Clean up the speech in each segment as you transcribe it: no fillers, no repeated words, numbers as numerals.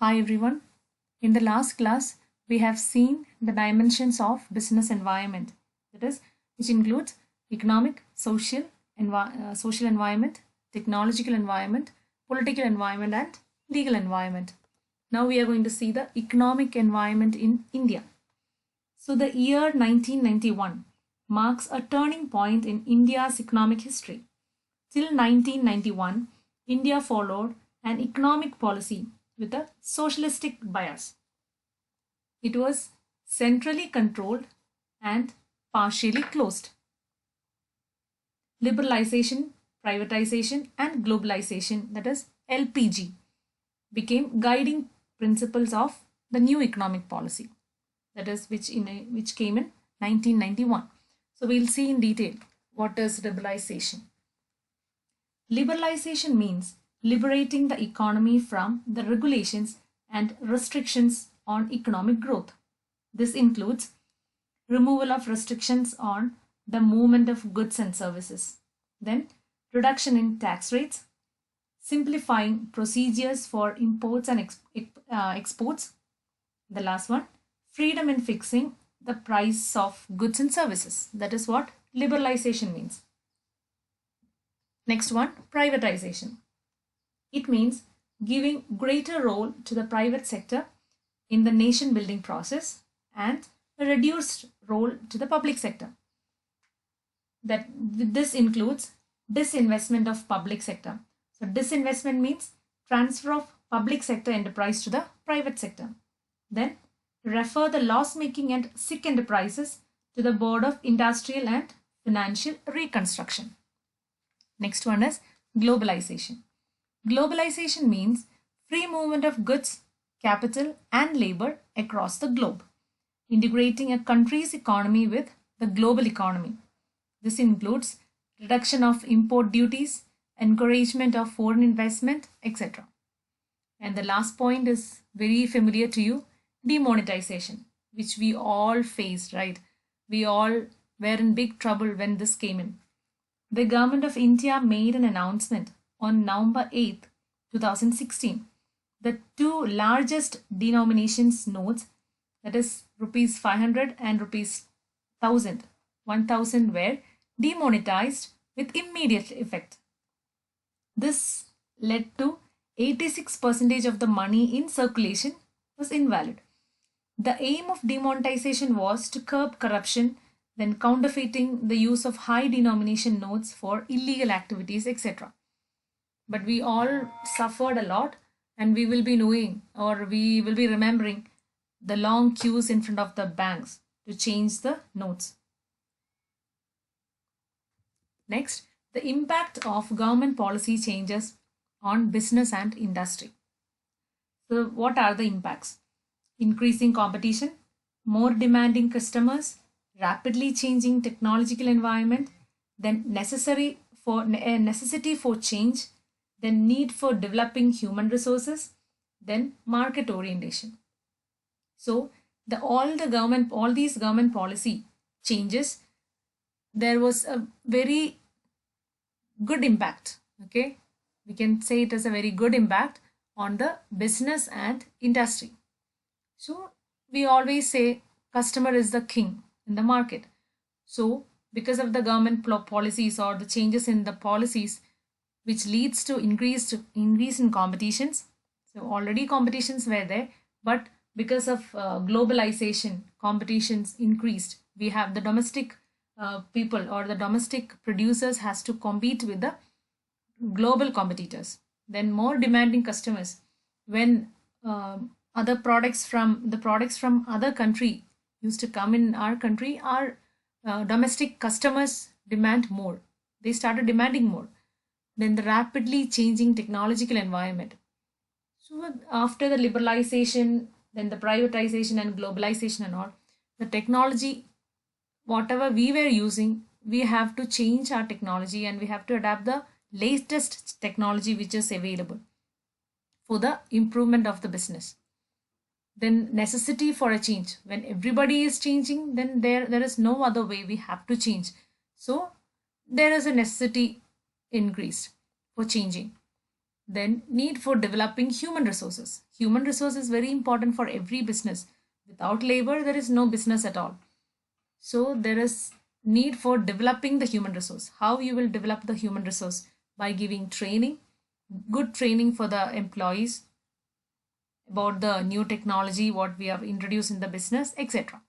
Hi everyone. In the last class, we have seen the dimensions of business environment. That is, which includes economic, social environment, technological environment, political environment, and legal environment. Now we are going to see the economic environment in India. So the year 1991 marks a turning point in India's economic history. Till 1991, India followed an economic policy with a socialistic bias. It was centrally controlled and partially closed. Liberalization, privatization, and globalization, that is LPG, became guiding principles of the new economic policy, that is which came in 1991. So we'll see in detail what is liberalization. Liberalization means liberating the economy from the regulations and restrictions on economic growth. This includes removal of restrictions on the movement of goods and services, then reduction in tax rates, simplifying procedures for imports and exports. The last one, freedom in fixing the price of goods and services. That is what liberalization means. Next one, privatization. It means giving greater role to the private sector in the nation building process and a reduced role to the public sector. That this includes disinvestment of public sector. So disinvestment means transfer of public sector enterprise to the private sector. Then refer the loss-making and sick enterprises to the Board of Industrial and Financial Reconstruction. Next one is globalization. Globalization means free movement of goods, capital, and labor across the globe, integrating a country's economy with the global economy. This includes reduction of import duties, encouragement of foreign investment, etc. And the last point is very familiar to you, demonetization, which we all faced, right? We all were in big trouble when this came in. The government of India made an announcement on November 8, 2016. The two largest denominations notes, that is rupees 500 and rupees 1000 were demonetized with immediate effect. This led to 86% of the money in circulation was invalid. The aim of demonetization was to curb corruption, then counterfeiting, the use of high denomination notes for illegal activities, etc. But we all suffered a lot, and we will be knowing, or we will be remembering, the long queues in front of the banks to change the notes. Next, the impact of government policy changes on business and industry. So what are the impacts? Increasing competition, more demanding customers, rapidly changing technological environment, then necessity for change, then need for developing human resources, then market orientation. So all these government policy changes, there was a very good impact. Okay, we can say it as a very good impact on the business and industry. So we always say customer is the king in the market. So because of the government policies or the changes in the policies, which leads to increase in competitions. So already competitions were there, but because of globalization, competitions increased. We have the domestic people or the domestic producers has to compete with the global competitors. Then more demanding customers. When other products from other country used to come in our country, our domestic customers demand more. They started demanding more. Then the rapidly changing technological environment. So after the liberalization, then the privatization and globalization and all, the technology, whatever we were using, we have to change our technology and we have to adapt the latest technology which is available for the improvement of the business. Then necessity for a change. When everybody is changing, then there is no other way, we have to change. So there is a necessity increased for changing. Then need for developing human resources. Human resource is very important for every business. Without labor, there is no business at all. So there is need for developing the human resource. How you will develop the human resource? By giving training, good training for the employees about the new technology, what we have introduced in the business, etc.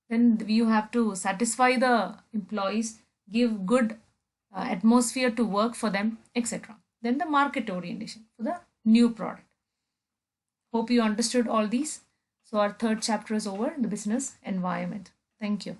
Then you have to satisfy the employees, give good atmosphere to work for them, etc. Then the market orientation for the new product. Hope you understood all these. So our third chapter is over, the business environment. Thank you.